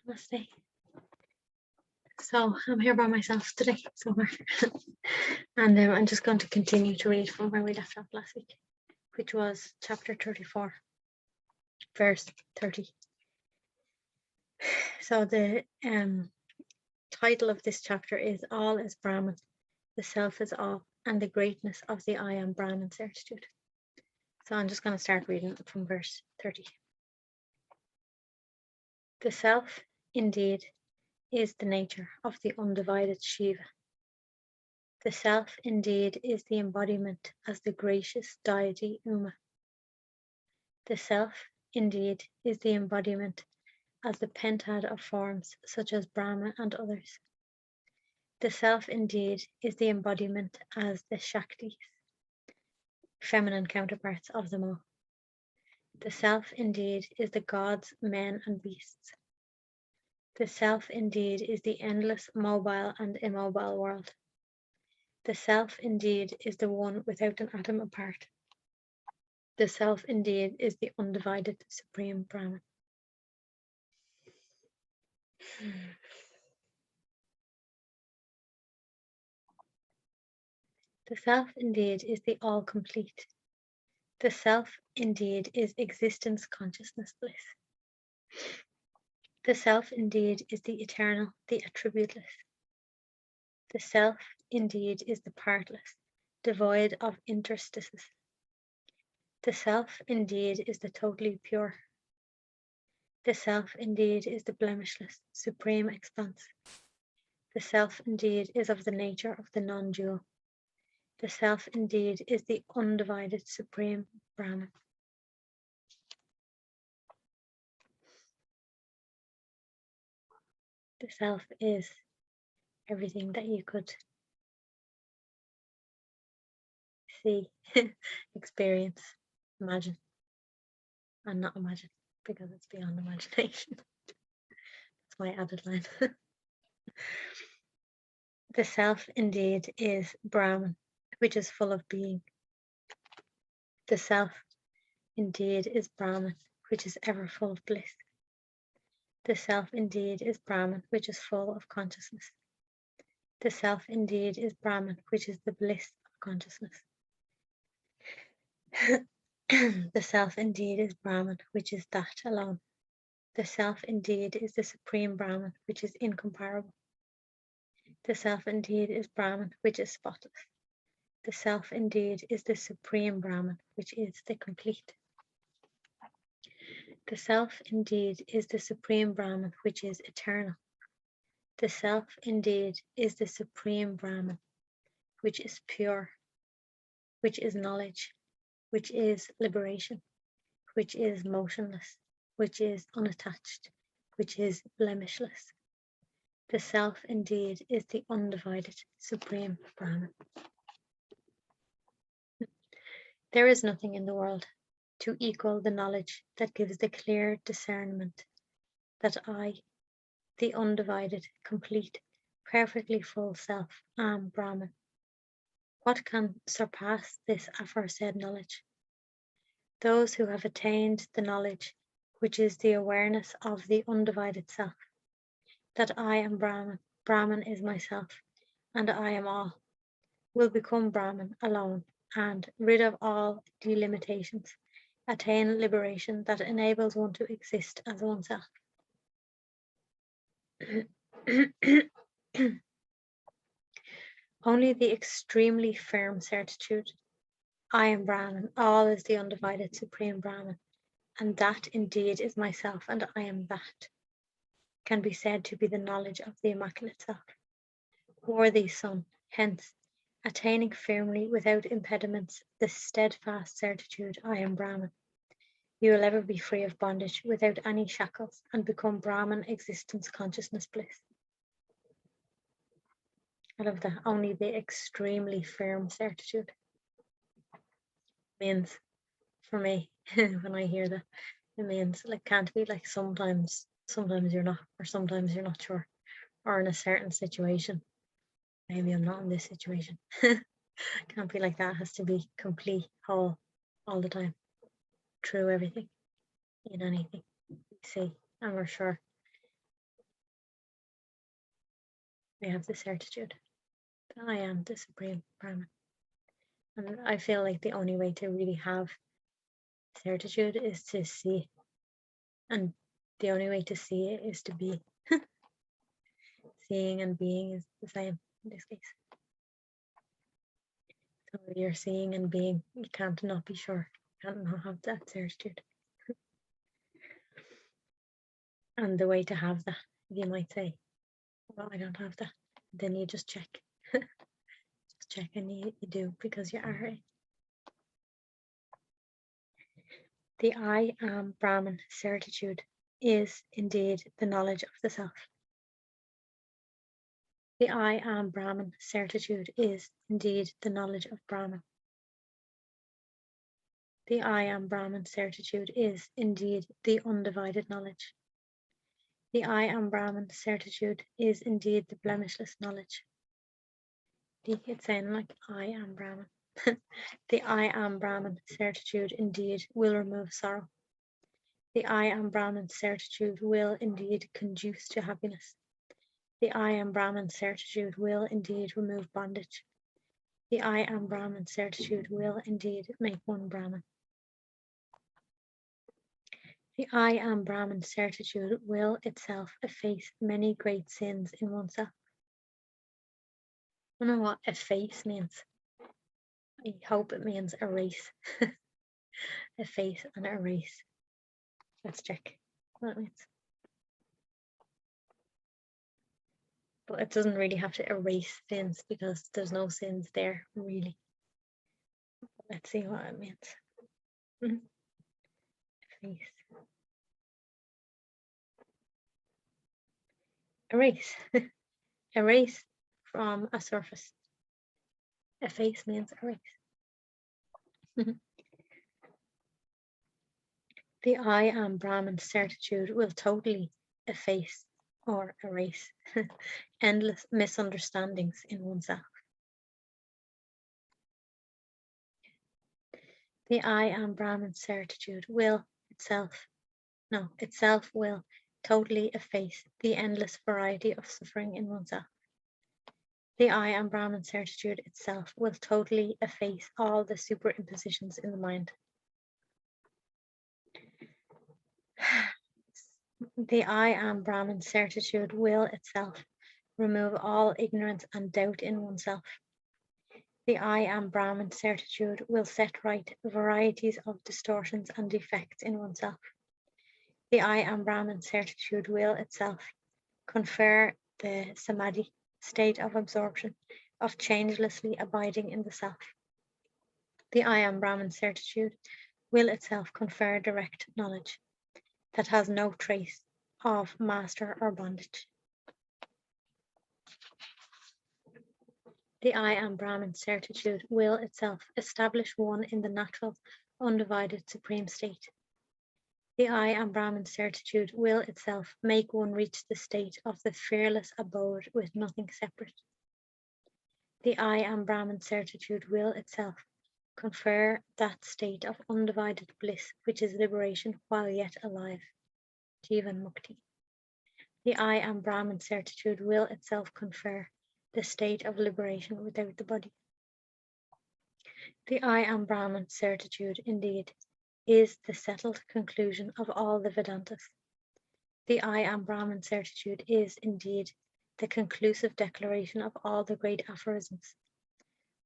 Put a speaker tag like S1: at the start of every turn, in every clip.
S1: Namaste. So I'm here by myself today somewhere. And I'm just going to continue to read from where we left off last week, which was chapter 34, verse 30. So the title of this chapter is All is Brahman, the Self is All, and the Greatness of the I Am Brahman Certitude. So I'm just going to start reading from verse 30. The Self, indeed, is the nature of the undivided Shiva. The Self, indeed, is the embodiment as the gracious deity Uma. The Self, indeed, is the embodiment as the pentad of forms such as Brahma and others. The Self, indeed, is the embodiment as the Shaktis, feminine counterparts of them all. The Self, indeed, is the gods, men, and beasts. The Self, indeed, is the endless, mobile, and immobile world. The Self, indeed, is the one without an atom apart. The Self, indeed, is the undivided Supreme Brahman. The Self, indeed, is the all-complete. The Self, indeed, is existence consciousness bliss. The Self, indeed, is the eternal, the attributeless. The Self, indeed, is the partless, devoid of interstices. The Self, indeed, is the totally pure. The Self, indeed, is the blemishless, supreme expanse. The Self, indeed, is of the nature of the non-dual. The Self, indeed, is the undivided Supreme Brahman. The Self is everything that you could see, experience, imagine, and not imagine, because it's beyond imagination. That's my added line. The Self, indeed, is Brahman, which is full of being. The Self, indeed, is Brahman, which is ever full of bliss. The Self, indeed, is Brahman, which is full of consciousness. The Self, indeed, is Brahman, which is the bliss of consciousness. The Self, indeed, is Brahman, which is that alone. The Self, indeed, is the Supreme Brahman, which is incomparable. The Self, indeed, is Brahman, which is spotless. The Self, indeed, is the Supreme Brahman, which is the complete. The Self, indeed, is the Supreme Brahman, which is eternal. The Self, indeed, is the Supreme Brahman, which is pure, which is knowledge, which is liberation, which is motionless, which is unattached, which is blemishless. The Self, indeed, is the undivided Supreme Brahman. There is nothing in the world to equal the knowledge that gives the clear discernment that I, the undivided, complete, perfectly full Self, am Brahman. What can surpass this aforesaid knowledge? Those who have attained the knowledge, which is the awareness of the undivided Self, that I am Brahman, Brahman is myself, and I am all, will become Brahman alone and, rid of all delimitations, attain liberation that enables one to exist as oneself. Only the extremely firm certitude, I am Brahman, all is the undivided Supreme Brahman, and that indeed is myself, and I am that, can be said to be the knowledge of the Immaculate Self. Worthy son, hence, attaining firmly without impediments the steadfast certitude, I am Brahman, you will ever be free of bondage without any shackles and become Brahman existence consciousness bliss. I love that. Only the extremely firm certitude means, for me, when I hear that, it means like can't be like sometimes you're not, or sometimes you're not sure, or in a certain situation. Maybe I'm not in this situation. Can't be like that. It has to be complete, whole, all the time, through everything, in anything. See, and we're sure I have the certitude that I am the Supreme Brahman. And I feel like the only way to really have certitude is to see, and the only way to see it is to be. Seeing and being is the same in this case. So you're seeing and being, you can't not be sure, you can't not have that certitude. And the way to have that, you might say, well, I don't have that. Then you just check. Just check, and you do, because you are it. The I am Brahman certitude is indeed the knowledge of the self. The I am Brahman certitude is indeed the knowledge of Brahman. The I am Brahman certitude is indeed the undivided knowledge. The I am Brahman certitude is indeed the blemishless knowledge. It's saying like I am Brahman. The I am Brahman certitude indeed will remove sorrow. The I am Brahman certitude will indeed conduce to happiness. The I am Brahman certitude will indeed remove bondage. The I am Brahman certitude will indeed make one Brahman. The I am Brahman certitude will itself efface many great sins in oneself. I don't know what efface means. I hope it means erase. Efface and erase. Let's check what it means. But it doesn't really have to erase sins because there's no sins there, really. Let's see what it means. Erase. Erase. Erase from a surface. Efface means erase. The I am Brahman certitude will totally efface or erase endless misunderstandings in oneself. The I am Brahman certitude will itself will totally efface the endless variety of suffering in oneself. The I am Brahman certitude itself will totally efface all the superimpositions in the mind. The I am Brahman certitude will itself remove all ignorance and doubt in oneself. The I am Brahman certitude will set right varieties of distortions and defects in oneself. The I am Brahman certitude will itself confer the samadhi state of absorption, of changelessly abiding in the self. The I am Brahman certitude will itself confer direct knowledge that has no trace of master or bondage. The I am Brahman certitude will itself establish one in the natural, undivided supreme state. The I am Brahman certitude will itself make one reach the state of the fearless abode with nothing separate. The I am Brahman certitude will itself confer that state of undivided bliss which is liberation while yet alive, Jivan Mukti. The I am Brahman certitude will itself confer the state of liberation without the body. The I am Brahman certitude indeed is the settled conclusion of all the Vedantas. The I am Brahman certitude is indeed the conclusive declaration of all the great aphorisms.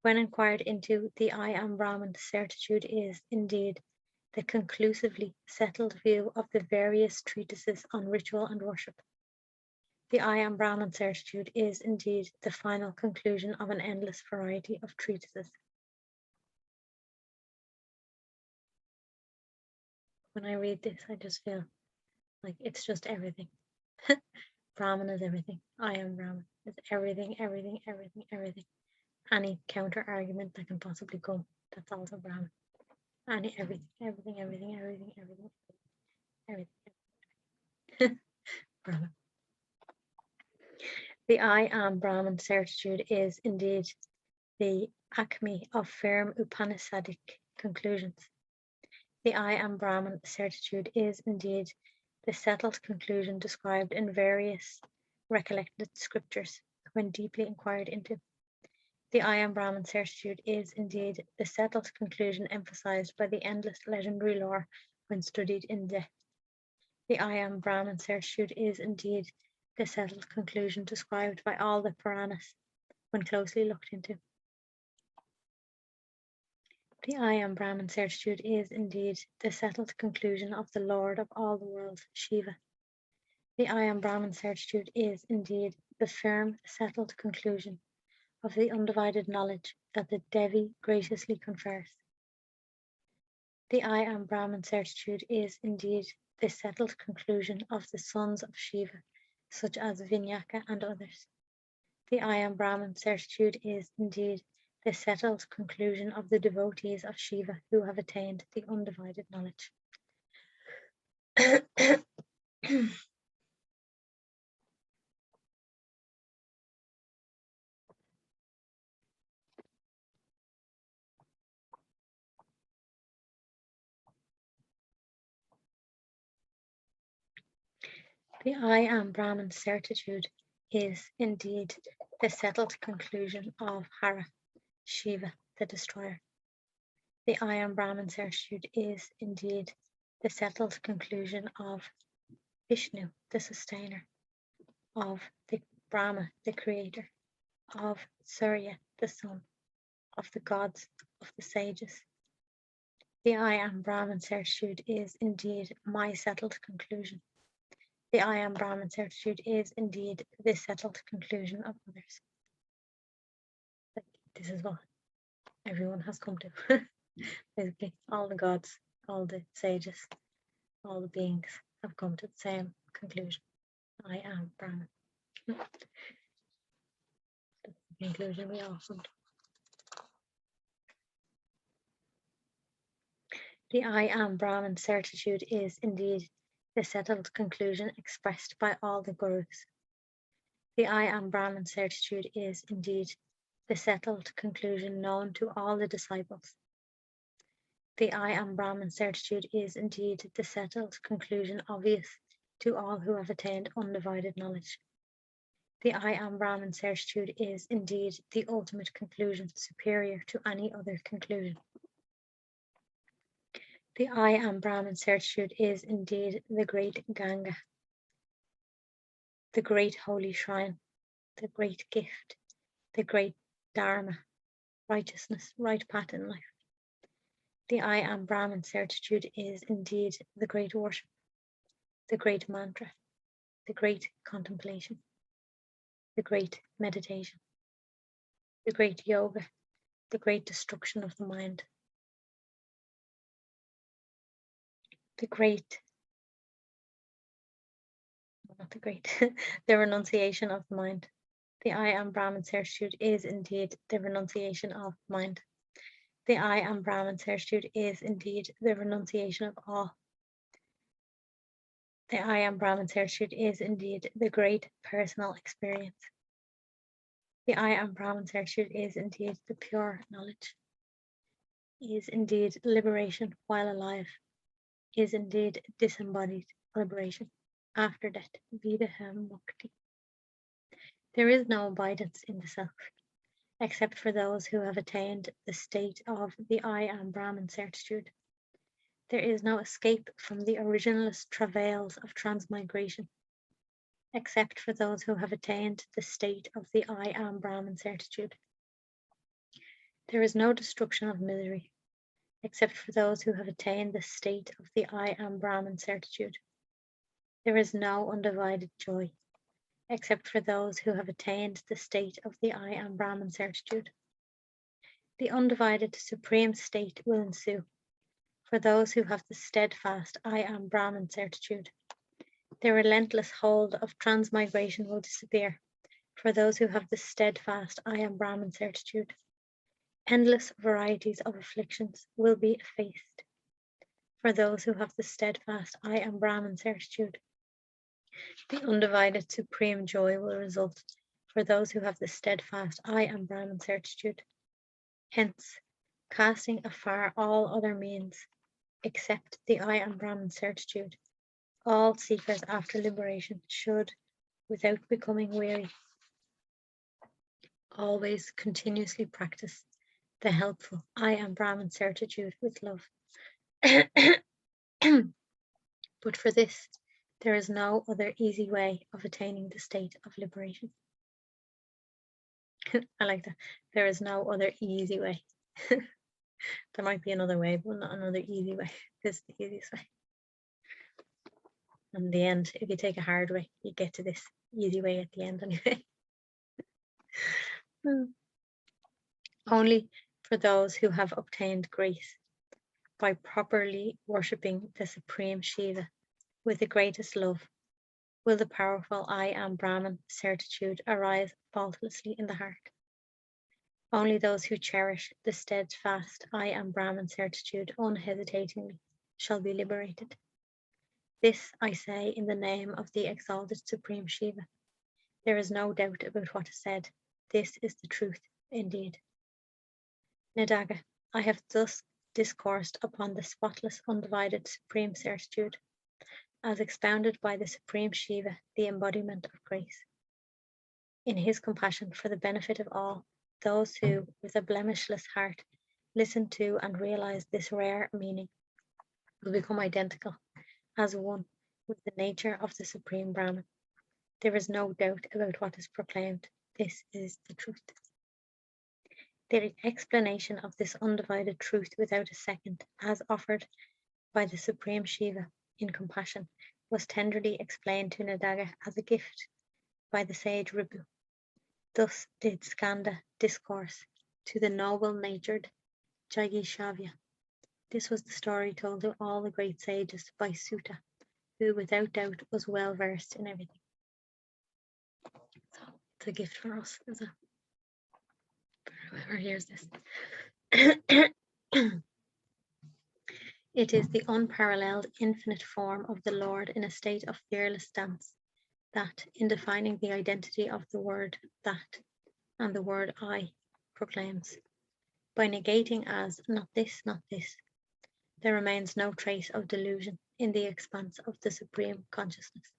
S1: When inquired into, the I am Brahman certitude is indeed the conclusively settled view of the various treatises on ritual and worship. The I am Brahman certitude is indeed the final conclusion of an endless variety of treatises. When I read this, I just feel like it's just everything. Brahman is everything. I am Brahman. It's everything, everything, everything, everything. Any counter argument that can possibly come, that's also Brahman. Everything, everything, everything, everything, everything, everything. Brahman. The I am Brahman certitude is indeed the acme of firm Upanishadic conclusions. The I am Brahman certitude is indeed the settled conclusion described in various recollected scriptures when deeply inquired into. The I am Brahman certitude is indeed the settled conclusion emphasized by the endless legendary lore when studied in depth. The I am Brahman certitude is indeed the settled conclusion described by all the Puranas when closely looked into. The I am Brahman certitude is indeed the settled conclusion of the Lord of all the worlds, Shiva. The I am Brahman certitude is indeed the firm, settled conclusion of the undivided knowledge that the Devi graciously confers. The I am Brahman certitude is indeed the settled conclusion of the sons of Shiva, such as Vinayaka and others. The I am Brahman certitude is indeed the settled conclusion of the devotees of Shiva who have attained the undivided knowledge. The I am Brahman certitude is indeed the settled conclusion of Hara, Shiva, the destroyer. The I am Brahman certitude is indeed the settled conclusion of Vishnu, the sustainer, of the Brahma, the creator, of Surya, the sun, of the gods, of the sages. The I am Brahman certitude is indeed my settled conclusion. The I am Brahman certitude is indeed the settled conclusion of others. This is what everyone has come to. Basically, all the gods, all the sages, all the beings have come to the same conclusion. I am Brahman. That's the conclusion we all come to. The I am Brahman certitude is indeed the settled conclusion expressed by all the gurus. The I am Brahman certitude is indeed the settled conclusion known to all the disciples. The I am Brahman certitude is indeed the settled conclusion obvious to all who have attained undivided knowledge. The I am Brahman certitude is indeed the ultimate conclusion superior to any other conclusion. The I am Brahman certitude is indeed the great Ganga, the great holy shrine, the great gift, the great Dharma, righteousness, right path in life. The I am Brahman certitude is indeed the great worship, the great mantra, the great contemplation, the great meditation, the great yoga, the great destruction of the mind, the great, not the great, the renunciation of the mind. The I am Brahman certitude is indeed the renunciation of mind. The I am Brahman certitude is indeed the renunciation of all. The I am Brahman certitude is indeed the great personal experience. The I am Brahman certitude is indeed the pure knowledge, is indeed liberation while alive, is indeed disembodied liberation after death, Vidaha Mukti. There is no abidance in the self, except for those who have attained the state of the I am Brahman certitude. There is no escape from the originalist travails of transmigration, except for those who have attained the state of the I am Brahman certitude. There is no destruction of misery, except for those who have attained the state of the I am Brahman certitude. There is no undivided joy, except for those who have attained the state of the I am Brahman certitude. The undivided supreme state will ensue for those who have the steadfast I am Brahman certitude. The relentless hold of transmigration will disappear for those who have the steadfast I am Brahman certitude. Endless varieties of afflictions will be effaced for those who have the steadfast I am Brahman certitude. The undivided supreme joy will result for those who have the steadfast I am Brahman certitude. Hence, casting afar all other means, except the I am Brahman certitude, all seekers after liberation should, without becoming weary, Always continuously practice the helpful I am Brahman certitude with love. But for this, there is no other easy way of attaining the state of liberation. I like that. There is no other easy way. There might be another way, but not another easy way. This is the easiest way. In the end, if you take a hard way, you get to this easy way at the end anyway. Only for those who have obtained grace by properly worshipping the Supreme Shiva with the greatest love will the powerful I am Brahman certitude arise faultlessly in the heart. Only those who cherish the steadfast I am Brahman certitude unhesitatingly shall be liberated. This I say in the name of the exalted Supreme Shiva. There is no doubt about what is said. This is the truth indeed. Nadaga, I have thus discoursed upon the spotless, undivided Supreme Certitude, as expounded by the Supreme Shiva, the embodiment of grace. In his compassion for the benefit of all, those who, with a blemishless heart, listen to and realize this rare meaning will become identical as one with the nature of the Supreme Brahman. There is no doubt about what is proclaimed. This is the truth. The explanation of this undivided truth without a second, as offered by the Supreme Shiva in compassion, was tenderly explained to Nadaga as a gift by the sage Ribu. Thus did Skanda discourse to the noble-natured Jagishavya. This was the story told to all the great sages by Sutta, who without doubt was well versed in everything. So it's a gift for us, is it? For whoever hears this. It is the unparalleled infinite form of the Lord in a state of fearless dance that, in defining the identity of the word that and the word I, proclaims. By negating as not this, there remains no trace of delusion in the expanse of the Supreme Consciousness.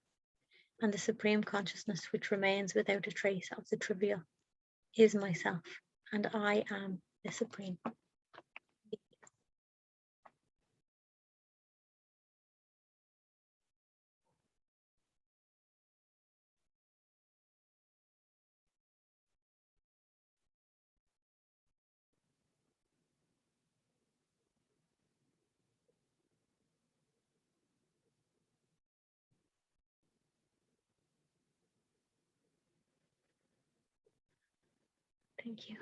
S1: And the Supreme Consciousness which remains without a trace of the trivial is myself, and I am the Supreme. Thank you.